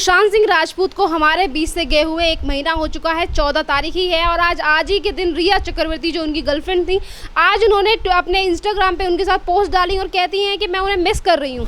सुशांत सिंह राजपूत को हमारे बीच से गए हुए 1 महीना हो चुका है। 14 तारीख ही है और आज ही के दिन रिया चक्रवर्ती जो उनकी गर्लफ्रेंड थी, आज उन्होंने अपने इंस्टाग्राम पे उनके साथ पोस्ट डाली और कहती हैं कि मैं उन्हें मिस कर रही हूँ।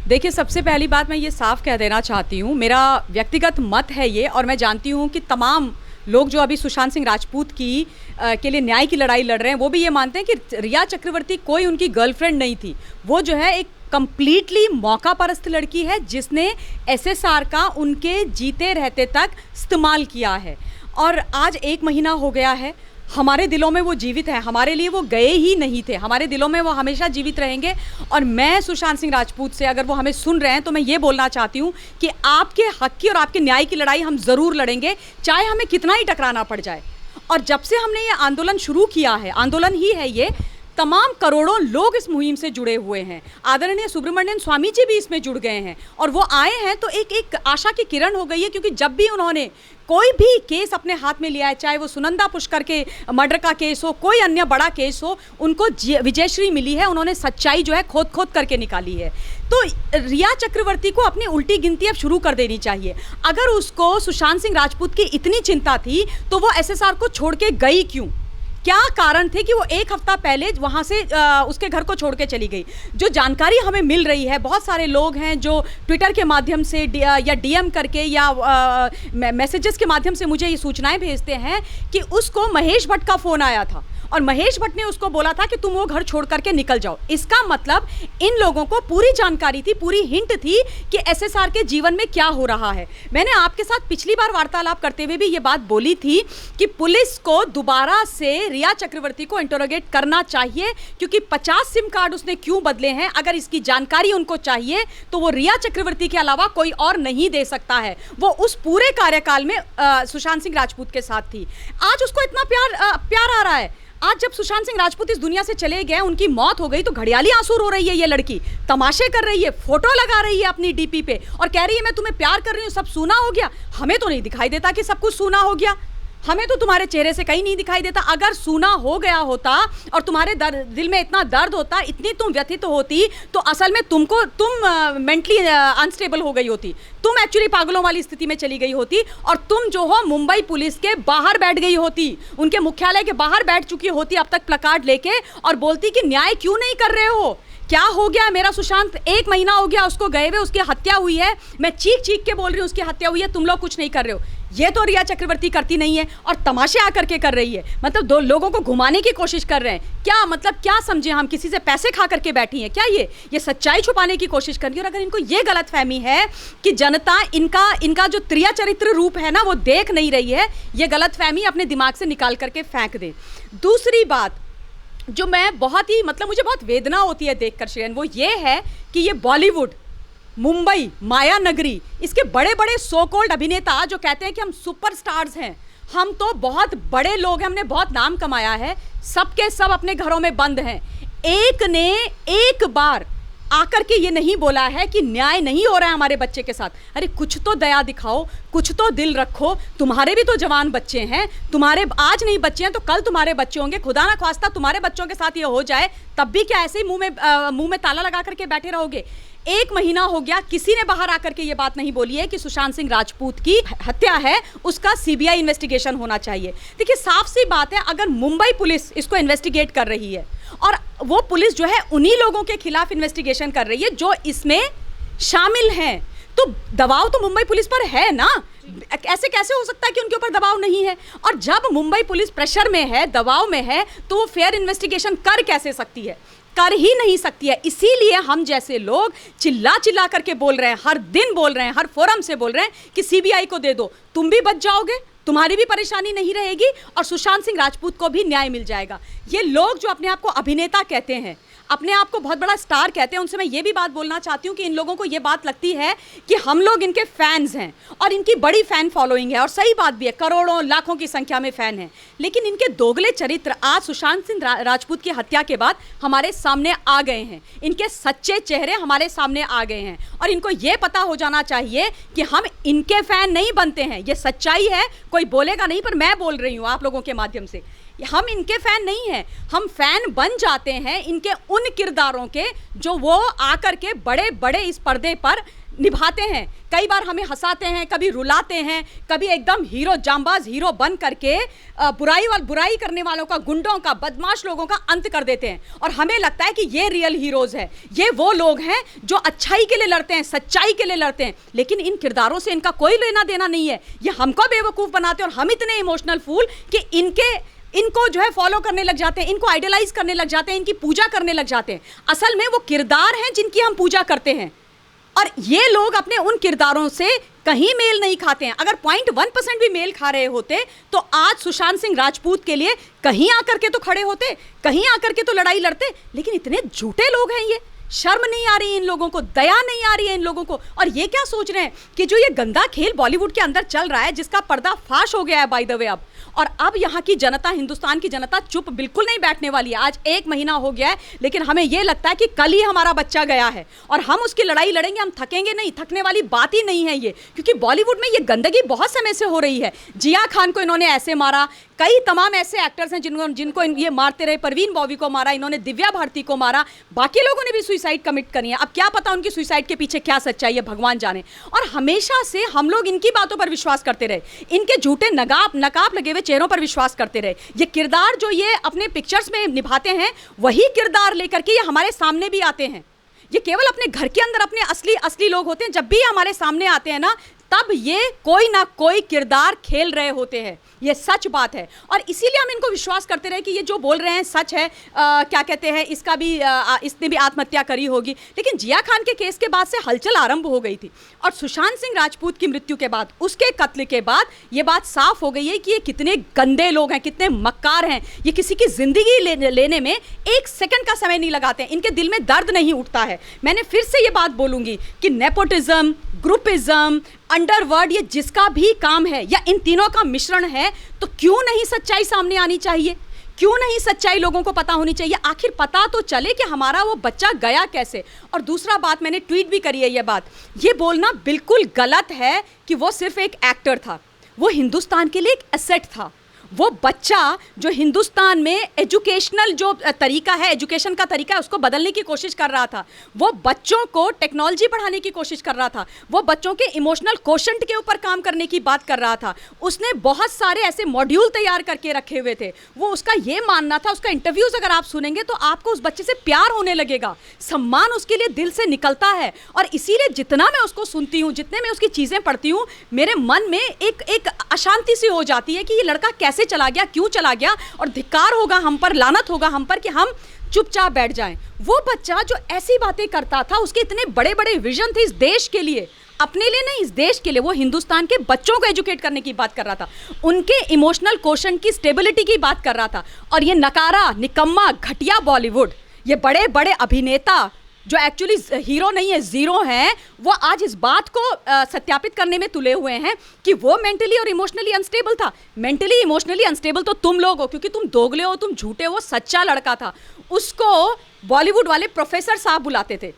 देखिए, सबसे पहली बात मैं ये साफ कह देना चाहती हूँ, मेरा व्यक्तिगत मत है ये, और मैं जानती हूँ कि तमाम लोग जो अभी सुशांत सिंह राजपूत के लिए न्याय की लड़ाई लड़ रहे हैं वो भी ये मानते हैं कि रिया चक्रवर्ती कोई उनकी गर्लफ्रेंड नहीं थी। वो जो है एक कंप्लीटली मौका परस्त लड़की है जिसने एसएसआर का उनके जीते रहते तक इस्तेमाल किया है। और आज 1 महीना हो गया है, हमारे दिलों में वो जीवित है। हमारे लिए वो गए ही नहीं थे, हमारे दिलों में वो हमेशा जीवित रहेंगे। और मैं सुशांत सिंह राजपूत से, अगर वो हमें सुन रहे हैं, तो मैं ये बोलना चाहती हूँ कि आपके हक की और आपके न्याय की लड़ाई हम ज़रूर लड़ेंगे, चाहे हमें कितना ही टकराना पड़ जाए। और जब से हमने ये आंदोलन शुरू किया है, आंदोलन ही है ये, तमाम करोड़ों लोग इस मुहिम से जुड़े हुए हैं। आदरणीय सुब्रमण्यम स्वामी जी भी इसमें जुड़ गए हैं और वो आए हैं तो एक आशा की किरण हो गई है, क्योंकि जब भी उन्होंने कोई भी केस अपने हाथ में लिया है, चाहे वो सुनंदा पुष्कर के मर्डर का केस हो, कोई अन्य बड़ा केस हो, उनको विजयश्री मिली है। उन्होंने सच्चाई जो है खोद खोद करके निकाली है। तो रिया चक्रवर्ती को अपनी उल्टी गिनती अब शुरू कर देनी चाहिए। अगर उसको सुशांत सिंह राजपूत की इतनी चिंता थी तो वो एसएसआर को छोड़ के गई क्यों? क्या कारण थे कि वो 1 हफ्ता पहले वहाँ से उसके घर को छोड़ के चली गई? जो जानकारी हमें मिल रही है, बहुत सारे लोग हैं जो ट्विटर के माध्यम से या डीएम करके या मैसेजेस के माध्यम से मुझे ये सूचनाएं भेजते हैं कि उसको महेश भट्ट का फ़ोन आया था और महेश भट्ट ने उसको बोला था कि तुम वो घर छोड़ करके निकल जाओ। इसका मतलब इन लोगों को पूरी जानकारी थी, पूरी हिंट थी कि एसएसआर के जीवन में क्या हो रहा है। मैंने आपके साथ पिछली बार वार्तालाप करते हुए भी ये बात बोली थी कि पुलिस को दोबारा से रिया चक्रवर्ती को इंटरोगेट करना चाहिए, क्योंकि 50 सिम कार्ड उसने क्यों बदले हैं। अगर इसकी जानकारी उनको चाहिए तो वो रिया चक्रवर्ती के अलावा कोई और नहीं दे सकता है। वो उस पूरे कार्यकाल में सुशांत सिंह राजपूत के साथ थी। आज उसको इतना प्यार आ रहा है। आज जब सुशांत सिंह राजपूत इस दुनिया से चले गए, उनकी मौत हो गई, तो घड़ियाली आंसू रो रही है ये लड़की, तमाशे कर रही है, फोटो लगा रही है अपनी डीपी पे और कह रही है मैं तुम्हें प्यार कर रही हूँ, सब सूना हो गया। हमें तो नहीं दिखाई देता कि सब कुछ सूना हो गया, हमें तो तुम्हारे चेहरे से कहीं नहीं दिखाई देता। अगर सूना हो गया होता और तुम्हारे दिल में इतना दर्द होता, इतनी तुम व्यथित होती, तो असल में तुम मेंटली अनस्टेबल हो गई होती, तुम एक्चुअली पागलों वाली स्थिति में चली गई होती और तुम जो हो मुंबई पुलिस के बाहर बैठ गई होती, उनके मुख्यालय के बाहर बैठ चुकी होती अब तक प्लकार्ड लेके, और बोलती कि न्याय क्यों नहीं कर रहे हो, क्या हो गया मेरा सुशांत? 1 महीना हो गया उसको गए हुए, उसकी हत्या हुई है, मैं चीख चीख के बोल रही हूँ उसकी हत्या हुई है, तुम लोग कुछ नहीं कर रहे हो। ये तो रिया चक्रवर्ती करती नहीं है और तमाशे आकर के कर रही है, मतलब 2 लोगों को घुमाने की कोशिश कर रहे हैं। क्या मतलब, क्या समझे हम, किसी से पैसे खा करके बैठी हैं क्या? ये सच्चाई छुपाने की कोशिश कर रही है। और अगर इनको ये गलतफहमी है कि जनता इनका जो त्रिया चरित्र रूप है ना वो देख नहीं रही है, ये गलतफहमी अपने दिमाग से निकाल करके फेंक दे। दूसरी बात जो मैं बहुत ही मुझे बहुत वेदना होती है देखकर श्रेयन, वो ये है कि ये बॉलीवुड, मुंबई, माया नगरी, इसके बड़े बड़े सो कॉल्ड अभिनेता जो कहते हैं कि हम सुपरस्टार्स हैं, हम तो बहुत बड़े लोग हैं, हमने बहुत नाम कमाया है, सबके सब अपने घरों में बंद हैं। एक ने एक बार आकर के ये नहीं बोला है कि न्याय नहीं हो रहा है हमारे बच्चे के साथ। अरे कुछ तो दया दिखाओ, कुछ तो दिल रखो, तुम्हारे भी तो जवान बच्चे हैं, तुम्हारे आज नहीं बच्चे हैं तो कल तुम्हारे बच्चे होंगे। खुदा ना ख्वास्ता तुम्हारे बच्चों के साथ ये हो जाए, तब भी क्या ऐसे ही मुंह में ताला लगा करके बैठे रहोगे? 1 महीना हो गया, किसी ने बाहर आकर के ये बात नहीं बोली है कि सुशांत सिंह राजपूत की हत्या है, उसका सीबीआई इन्वेस्टिगेशन होना चाहिए। देखिए, साफ सी बात है, अगर मुंबई पुलिस इसको इन्वेस्टिगेट कर रही है और वो पुलिस जो है उन्हीं लोगों के खिलाफ इन्वेस्टिगेशन कर रही है जो इसमें शामिल हैं, तो दबाव तो मुंबई पुलिस पर है ना। ऐसे कैसे हो सकता है कि उनके ऊपर दबाव नहीं है? और जब मुंबई पुलिस प्रेशर में है, दबाव में है, तो वो फेयर इन्वेस्टिगेशन कर कैसे सकती है? कर ही नहीं सकती है। इसीलिए हम जैसे लोग चिल्ला चिल्ला करके बोल रहे हैं, हर दिन बोल रहे हैं, हर फोरम से बोल रहे हैं कि सीबीआई को दे दो, तुम भी बच जाओगे, तुम्हारी भी परेशानी नहीं रहेगी और सुशांत सिंह राजपूत को भी न्याय मिल जाएगा। ये लोग जो अपने आप को अभिनेता कहते हैं, अपने आप को बहुत बड़ा स्टार कहते हैं, उनसे मैं ये भी बात बोलना चाहती हूँ कि इन लोगों को ये बात लगती है कि हम लोग इनके फैंस हैं और इनकी बड़ी फ़ैन फॉलोइंग है, और सही बात भी है, करोड़ों लाखों की संख्या में फ़ैन हैं। लेकिन इनके दोगले चरित्र आज सुशांत सिंह राजपूत की हत्या के बाद हमारे सामने आ गए हैं, इनके सच्चे चेहरे हमारे सामने आ गए हैं और इनको ये पता हो जाना चाहिए कि हम इनके फ़ैन नहीं बनते हैं। ये सच्चाई है, कोई बोलेगा नहीं, पर मैं बोल रही हूँ आप लोगों के माध्यम से, हम इनके फैन नहीं हैं, हम फैन बन जाते हैं इनके उन किरदारों के जो वो आकर के बड़े बड़े इस पर्दे पर निभाते हैं। कई बार हमें हंसाते हैं, कभी रुलाते हैं, कभी एकदम हीरो जांबाज हीरो बन करके बुराई करने वालों का, गुंडों का, बदमाश लोगों का अंत कर देते हैं और हमें लगता है कि ये रियल हीरोज हैं, ये वो लोग हैं जो अच्छाई के लिए लड़ते हैं, सच्चाई के लिए लड़ते हैं। लेकिन इन किरदारों से इनका कोई लेना देना नहीं है, ये हमको बेवकूफ़ बनाते हैं और हम इतने इमोशनल फूल कि इनको जो है फॉलो करने लग जाते हैं, इनको आइडलाइज करने लग जाते हैं, इनकी पूजा करने लग जाते हैं। असल में वो किरदार हैं जिनकी हम पूजा करते हैं और ये लोग अपने उन किरदारों से कहीं मेल नहीं खाते हैं। अगर 0.1% भी मेल खा रहे होते तो आज सुशांत सिंह राजपूत के लिए कहीं आकर के तो खड़े होते, कहीं आकर के तो लड़ाई लड़ते। लेकिन इतने झूठे लोग हैं, ये शर्म नहीं आ रही है इन लोगों को, दया नहीं आ रही है इन लोगों को। और ये क्या सोच रहे हैं कि जो ये गंदा खेल बॉलीवुड के अंदर चल रहा है, जिसका पर्दा फाश हो गया है बाय द वे अब यहाँ की जनता, हिंदुस्तान की जनता चुप बिल्कुल नहीं बैठने वाली है। आज 1 महीना हो गया है, लेकिन हमें ये लगता है कि कल ही हमारा बच्चा गया है और हम उसकी लड़ाई लड़ेंगे, हम थकेंगे नहीं, थकने वाली बात ही नहीं है ये। क्योंकि बॉलीवुड में ये गंदगी बहुत समय से हो रही है। जिया खान को इन्होंने ऐसे मारा, कई तमाम ऐसे एक्टर्स हैं जिनको ये मारते रहे। परवीन बॉबी को मारा इन्होंने, दिव्या भारती को मारा, बाकी लोगों ने भी सुसाइड कमिट करी है। अब क्या पता उनकी सुसाइड के पीछे क्या सच्चाई है, भगवान जाने। और हमेशा से हम लोग इनकी बातों पर विश्वास करते रहे, इनके झूठे नकाब लगे हुए चेहरों पर विश्वास करते रहे। ये किरदार जो ये अपने पिक्चर्स में निभाते हैं, वही किरदार लेकर के ये हमारे सामने भी आते हैं। ये केवल अपने घर के अंदर अपने असली लोग होते हैं। जब भी हमारे सामने आते हैं ना, तब ये कोई ना कोई किरदार खेल रहे होते हैं। ये सच बात है और इसीलिए हम इनको विश्वास करते रहे कि ये जो बोल रहे हैं सच है। क्या कहते हैं, इसका भी इसने भी आत्महत्या करी होगी। लेकिन जिया खान के केस के बाद से हलचल आरंभ हो गई थी और सुशांत सिंह राजपूत की मृत्यु के बाद, उसके कत्ल के बाद ये बात साफ हो गई है कि ये कितने गंदे लोग हैं, कितने मक्कार हैं। ये किसी की जिंदगी लेने में 1 सेकंड का समय नहीं लगाते हैं, इनके दिल में दर्द नहीं उठता है। मैंने फिर से ये बात बोलूंगी कि नेपोटिज्म, ग्रुपिज्म, अंडरवर्ल्ड, ये जिसका भी काम है या इन तीनों का मिश्रण है, तो क्यों नहीं सच्चाई सामने आनी चाहिए? क्यों नहीं सच्चाई लोगों को पता होनी चाहिए? आखिर पता तो चले कि हमारा वो बच्चा गया कैसे। और दूसरा बात, मैंने ट्वीट भी करी है ये बोलना बिल्कुल गलत है कि वो सिर्फ एक एक्टर था। वो हिंदुस्तान के लिए एक एसेट था। वो बच्चा जो हिंदुस्तान में एजुकेशनल जो तरीका है, एजुकेशन का तरीका है, उसको बदलने की कोशिश कर रहा था। वो बच्चों को टेक्नोलॉजी पढ़ाने की कोशिश कर रहा था। वो बच्चों के इमोशनल कोशंट के ऊपर काम करने की बात कर रहा था। उसने बहुत सारे ऐसे मॉड्यूल तैयार करके रखे हुए थे। वो उसका ये मानना था, उसका इंटरव्यूज अगर आप सुनेंगे तो आपको उस बच्चे से प्यार होने लगेगा, सम्मान उसके लिए दिल से निकलता है। और इसीलिए जितना मैं उसको सुनती हूँ, जितने मैं उसकी चीज़ें पढ़ती हूँ, मेरे मन में एक अशांति सी हो जाती है कि ये लड़का कैसे चला गया, क्यों चला गया, और धिक्कार होगा हम पर, लानत होगा हम पर कि हम चुपचाप बैठ जाएं। वो बच्चा जो ऐसी बातें करता था, उसके इतने बड़े बड़े विजन थे इस देश के लिए, अपने लिए नहीं, इस देश के लिए। वो हिंदुस्तान के बच्चों को एजुकेट करने की बात कर रहा था, उनके इमोशनल कोशंट की स्टेबिलिटी की बात कर रहा था। और ये नकारा, निकम्मा, घटिया बॉलीवुड, ये बड़े बड़े अभिनेता जो एक्चुअली हीरो नहीं है, जीरो हैं, वो आज इस बात को सत्यापित करने में तुले हुए हैं कि वो मेंटली और इमोशनली अनस्टेबल था। मेंटली इमोशनली अनस्टेबल तो तुम लोग हो, क्योंकि तुम दोगले हो, तुम झूठे हो। सच्चा लड़का था, उसको बॉलीवुड वाले प्रोफेसर साहब बुलाते थे।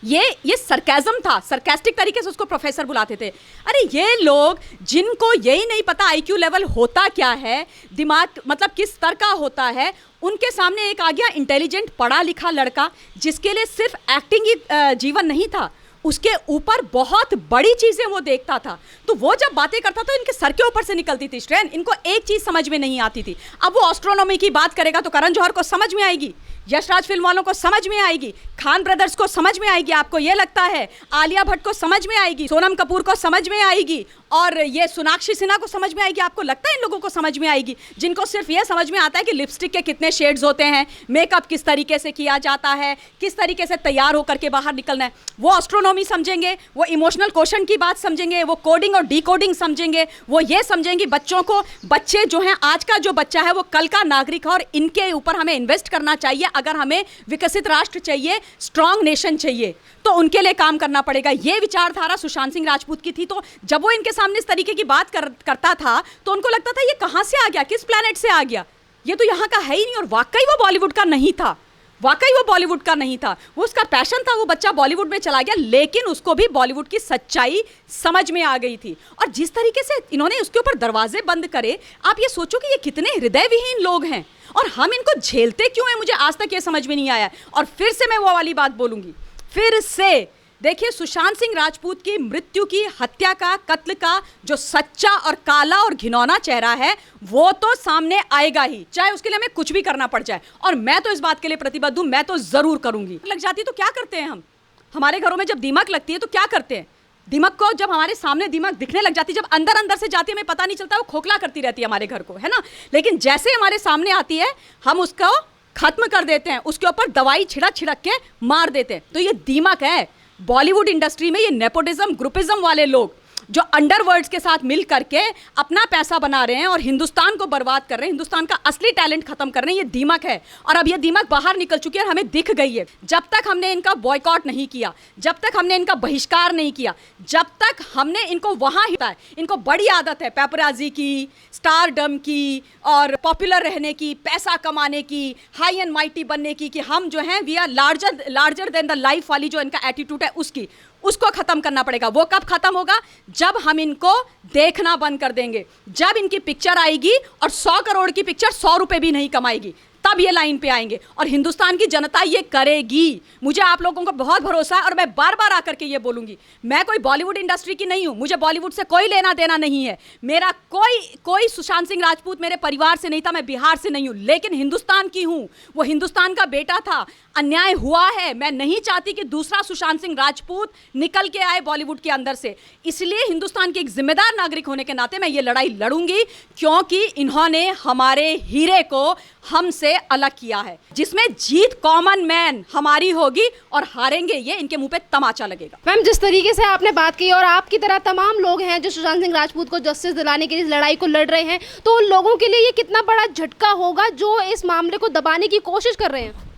ये सरकाज़म था, सरकास्टिक तरीके से उसको प्रोफेसर बुलाते थे। अरे ये लोग जिनको यही नहीं पता आईक्यू लेवल होता क्या है, दिमाग मतलब किस स्तर का होता है, उनके सामने एक आ गया इंटेलिजेंट पढ़ा लिखा लड़का जिसके लिए सिर्फ एक्टिंग ही जीवन नहीं था, उसके ऊपर बहुत बड़ी चीज़ें वो देखता था। तो वो जब बातें करता था, इनके सर के ऊपर से निकलती थी स्ट्रेन। इनको एक चीज़ समझ में नहीं आती थी। अब वो एस्ट्रोनॉमी की बात करेगा तो करण जौहर को समझ में आएगी, यशराज फिल्म वालों को समझ में आएगी, खान ब्रदर्स को समझ में आएगी, आपको ये लगता है आलिया भट्ट को समझ में आएगी, सोनम कपूर को समझ में आएगी, और ये सोनाक्षी सिन्हा को समझ में आएगी। आपको लगता है इन लोगों को समझ में आएगी, जिनको सिर्फ ये समझ में आता है कि लिपस्टिक के कितने शेड्स होते हैं, मेकअप किस तरीके से किया जाता है, किस तरीके से तैयार होकर के बाहर निकलना है। वो एस्ट्रोनॉमी समझेंगे, वो इमोशनल क्वेश्चन की बात समझेंगे, वो कोडिंग और डीकोडिंग समझेंगे, वो ये समझेंगे बच्चों को, बच्चे जो हैं, आज का जो बच्चा है वो कल का नागरिक है और इनके ऊपर हमें इन्वेस्ट करना चाहिए। अगर हमें विकसित राष्ट्र चाहिए, स्ट्रांग नेशन चाहिए, तो उनके लिए काम करना पड़ेगा। ये विचारधारा सुशांत सिंह राजपूत की थी। तो जब वो इनके सामने इस तरीके की बात करता था तो उनको लगता था ये कहां से आ गया, किस प्लेनेट से आ गया, ये तो यहाँ का है ही नहीं। और वाकई वो बॉलीवुड का नहीं था, वाकई वो बॉलीवुड का नहीं था, वो उसका पैशन था, वो बच्चा बॉलीवुड में चला गया, लेकिन उसको भी बॉलीवुड की सच्चाई समझ में आ गई थी। और जिस तरीके से इन्होंने उसके ऊपर दरवाजे बंद करे, आप ये सोचो कि ये कितने हृदय विहीन लोग हैं और हम इनको झेलते क्यों हैं, मुझे आज तक ये समझ में नहीं आया। और फिर से मैं वो वाली बात बोलूंगी, फिर से देखिए, सुशांत सिंह राजपूत की मृत्यु की, हत्या का, कत्ल का जो सच्चा और काला और घिनौना चेहरा है वो तो सामने आएगा ही, चाहे उसके लिए हमें कुछ भी करना पड़ जाए। और मैं तो इस बात के लिए प्रतिबद्ध हूं, मैं तो जरूर करूंगी। लग जाती तो क्या करते हैं हम, हमारे घरों में जब दीमक लगती है तो क्या करते हैं, दीमक को जब हमारे सामने दीमक दिखने लग जाती है, जब अंदर अंदर से जाती है, हमें पता नहीं चलता, वो खोखला करती रहती है हमारे घर को, है ना। लेकिन जैसे हमारे सामने आती है हम उसको खत्म कर देते हैं, उसके ऊपर दवाई छिड़क छिड़क के मार देते हैं। तो ये दीमक है बॉलीवुड इंडस्ट्री में, ये नेपोटिज्म, ग्रुपिज्म वाले लोग जो अंडरवर्ल्ड्स के साथ मिल करके अपना पैसा बना रहे हैं और हिंदुस्तान को बर्बाद कर रहे हैं, हिंदुस्तान का असली टैलेंट खत्म कर रहे हैं। ये दीमक है और अब ये दीमक बाहर निकल चुकी है और हमें दिख गई है। जब तक हमने इनका बॉयकॉट नहीं किया, जब तक हमने इनका बहिष्कार नहीं किया, जब तक हमने इनको वहां हिलाया, इनको बड़ी आदत है पेपराजी की, स्टारडम की और पॉपुलर रहने की, पैसा कमाने की, हाई एंड माइटी बनने की, कि हम जो हैं we are larger than the life वाली जो इनका एटीट्यूड है उसको खत्म करना पड़ेगा। वो कब खत्म होगा, जब हम इनको देखना बंद कर देंगे, जब इनकी पिक्चर आएगी और 100 करोड़ की पिक्चर 100 रुपए भी नहीं कमाएगी, तब ये लाइन पे आएंगे और हिंदुस्तान की जनता ये करेगी। मुझे आप लोगों को बहुत भरोसा है और मैं बार बार आकर के ये बोलूंगी, मैं कोई बॉलीवुड इंडस्ट्री की नहीं हूं, मुझे बॉलीवुड से कोई लेना देना नहीं है, मेरा कोई सुशांत सिंह राजपूत मेरे परिवार से नहीं था, मैं बिहार से नहीं हूं, लेकिन हिंदुस्तान की हूं। वो हिंदुस्तान का बेटा था, अन्याय हुआ है, मैं नहीं चाहती कि दूसरा सुशांत सिंह राजपूत निकल के आए बॉलीवुड के अंदर से। इसलिए हिंदुस्तान के एक जिम्मेदार नागरिक होने के नाते मैं ये लड़ाई लड़ूंगी, क्योंकि इन्होंने हमारे हीरे को हमसे अलग किया है, जिसमें जीत कॉमन मैन हमारी होगी और हारेंगे ये, इनके मुंह पे तमाचा लगेगा। मैम, जिस तरीके से आपने बात की और आपकी तरह तमाम लोग हैं जो सुशांत सिंह राजपूत को जस्टिस दिलाने के लिए इस लड़ाई को लड़ रहे हैं, तो उन लोगों के लिए ये कितना बड़ा झटका होगा जो इस मामले को दबाने की कोशिश कर रहे हैं?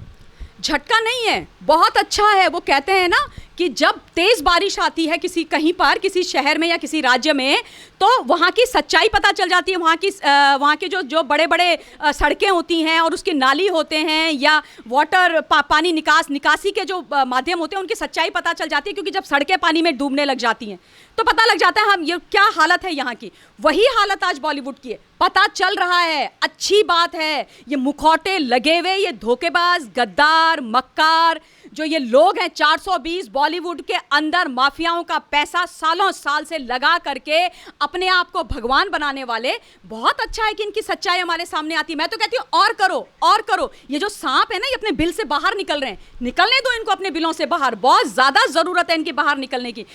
झटका नहीं है, बहुत अच्छा है। वो कहते हैं ना कि जब तेज बारिश आती है कहीं पर, किसी शहर में या किसी राज्य में, तो वहाँ की सच्चाई पता चल जाती है, वहाँ के जो बड़े बड़े सड़कें होती हैं और उसके नाली होते हैं या वाटर पानी निकासी के जो माध्यम होते हैं, उनकी सच्चाई पता चल जाती है। क्योंकि जब सड़कें पानी में डूबने लग जाती हैं तो पता लग जाता है हम ये क्या हालत है यहाँ की। वही हालत आज बॉलीवुड की है, पता चल रहा है, अच्छी बात है। ये मुखौटे लगे हुए, ये धोखेबाज, गद्दार, मक्कार जो ये लोग हैं, 420 बॉलीवुड के अंदर माफियाओं का पैसा सालों साल से लगा करके अपने आप को भगवान बनाने वाले, बहुत अच्छा है कि इनकी सच्चाई हमारे सामने आती है। मैं तो कहती हूँ और करो और करो। ये जो सांप है ना, ये अपने बिल से बाहर निकल रहे हैं, निकलने दो इनको अपने बिलों से बाहर, बहुत ज्यादा जरूरत है इनकी बाहर निकलने की,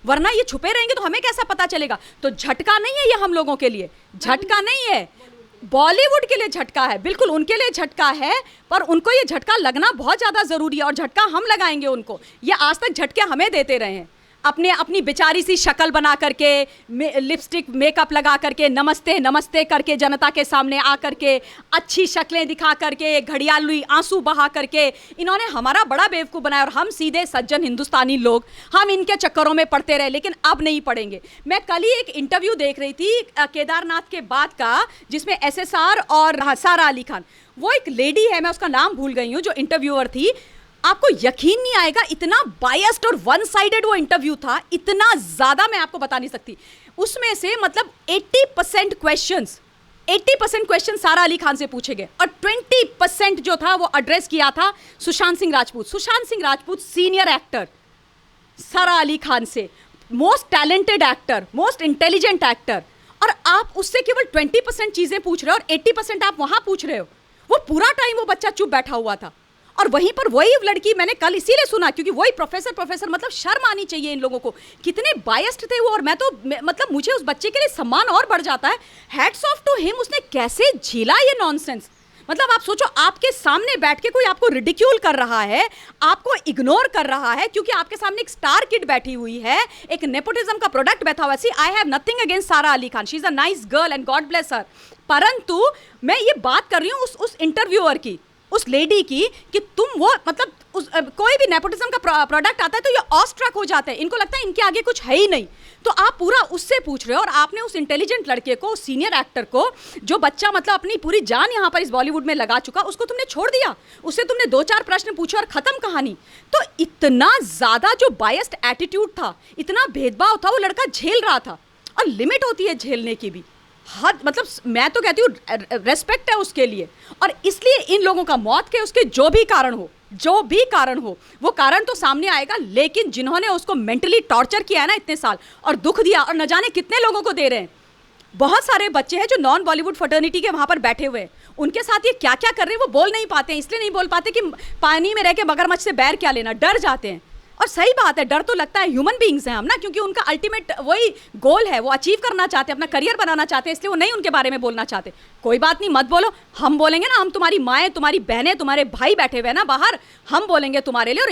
वरना ये छुपे रहेंगे तो हमें कैसा पता चलेगा। तो झटका नहीं है ये हम लोगों के लिए, झटका नहीं है, बॉलीवुड के लिए झटका है, बिल्कुल उनके लिए झटका है, पर उनको ये झटका लगना बहुत ज़्यादा ज़रूरी है और झटका हम लगाएंगे उनको। ये आज तक झटके हमें देते रहे हैं, अपनी बेचारी सी शक्ल बना करके, लिपस्टिक मेकअप लगा करके, नमस्ते नमस्ते करके जनता के सामने आ करके, अच्छी शक्लें दिखा करके, घड़ियाली आंसू बहा करके इन्होंने हमारा बड़ा बेवकूफ़ बनाया। और हम सीधे सज्जन हिंदुस्तानी लोग, हम इनके चक्करों में पड़ते रहे, लेकिन अब नहीं पड़ेंगे। मैं कल ही एक इंटरव्यू देख रही थी केदारनाथ के बाद का, जिसमें SSR और सारा अली खान, वो एक लेडी है, मैं उसका नाम भूल गई हूँ, जो इंटरव्यूअर थी। आपको यकीन नहीं आएगा, इतना बायस्ड और वन साइडेड वो इंटरव्यू था, इतना ज़्यादा मैं आपको बता नहीं सकती। उसमें से मतलब 80% क्वेश्चन सारा अली खान से पूछे गए और 20% जो था वो एड्रेस किया था सुशांत सिंह राजपूत। सुशांत सिंह राजपूत सीनियर एक्टर, सारा अली खान से most talented actor, most intelligent actor, और आप उससे केवल 20% चीज़ें पूछ रहे हो और 80% आप वहाँ पूछ रहे हो। वो पूरा टाइम वो बच्चा चुप बैठा हुआ था और वहीं पर वही लड़की, मैंने कल इसीलिए सुना क्योंकि वही प्रोफेसर, मतलब शर्म आनी चाहिए इन लोगों को, कितने बायस्ड थे वो। और मैं तो मतलब मुझे उस बच्चे के लिए सम्मान और बढ़ जाता है, हैट्स ऑफ टू हिम, उसने कैसे झेला ये नॉनसेंस। मतलब आप सोचो, आपके सामने बैठ के कोई आपको रिडिक्यूल कर रहा है, आपको इग्नोर कर रहा है, क्योंकि आपके सामने एक स्टार किड बैठी हुई है, एक नेपोटिज्म का प्रोडक्ट बैठा हुआ है। See, I have nothing against Sara Ali Khan, she is a nice girl and God bless her, परंतु मैं ये बात कर रही हूँ उस इंटरव्यूअर की उस लेडी की कि तुम वो मतलब कोई भी नेपोटिज्म का प्रोडक्ट आता है तो ये ऑस्ट्रक हो जाते हैं, इनको लगता है इनके आगे कुछ है ही नहीं। तो आप पूरा उससे पूछ रहे हो और आपने उस इंटेलिजेंट लड़के को, सीनियर एक्टर को, जो बच्चा मतलब अपनी पूरी जान यहाँ पर इस बॉलीवुड में लगा चुका, उसको तुमने छोड़ दिया, उससे तुमने 2-4 प्रश्न पूछे और खत्म कहानी। तो इतना ज्यादा जो बायस्ड एटीट्यूड था, इतना भेदभाव था, वो लड़का झेल रहा था। और लिमिट होती है झेलने की भी, हद, मतलब मैं तो कहती हूँ रेस्पेक्ट है उसके लिए। और इसलिए इन लोगों का मौत के उसके जो भी कारण हो वो कारण तो सामने आएगा, लेकिन जिन्होंने उसको मेंटली टॉर्चर किया है ना इतने साल और दुख दिया, और न जाने कितने लोगों को दे रहे हैं। बहुत सारे बच्चे हैं जो नॉन बॉलीवुड फर्टर्निटी के वहां पर बैठे हुए हैं, उनके साथ ये क्या क्या कर रहे हैं वो बोल नहीं पाते हैं। इसलिए नहीं बोल पाते कि पानी में रह के मगरमच्छ से बैर क्या लेना, डर जाते हैं। और सही बात है, डर तो लगता है, ह्यूमन बीइंग्स हैं हम ना, क्योंकि उनका अल्टीमेट वही गोल है, वो अचीव करना चाहते हैं, अपना करियर बनाना चाहते हैं, इसलिए वो नहीं उनके बारे में बोलना चाहते। कोई बात नहीं, मत बोलो, हम बोलेंगे ना, हम तुम्हारी माएँ, तुम्हारी बहनें, तुम्हारे भाई बैठे हुए हैं ना बाहर, हम बोलेंगे तुम्हारे लिए। और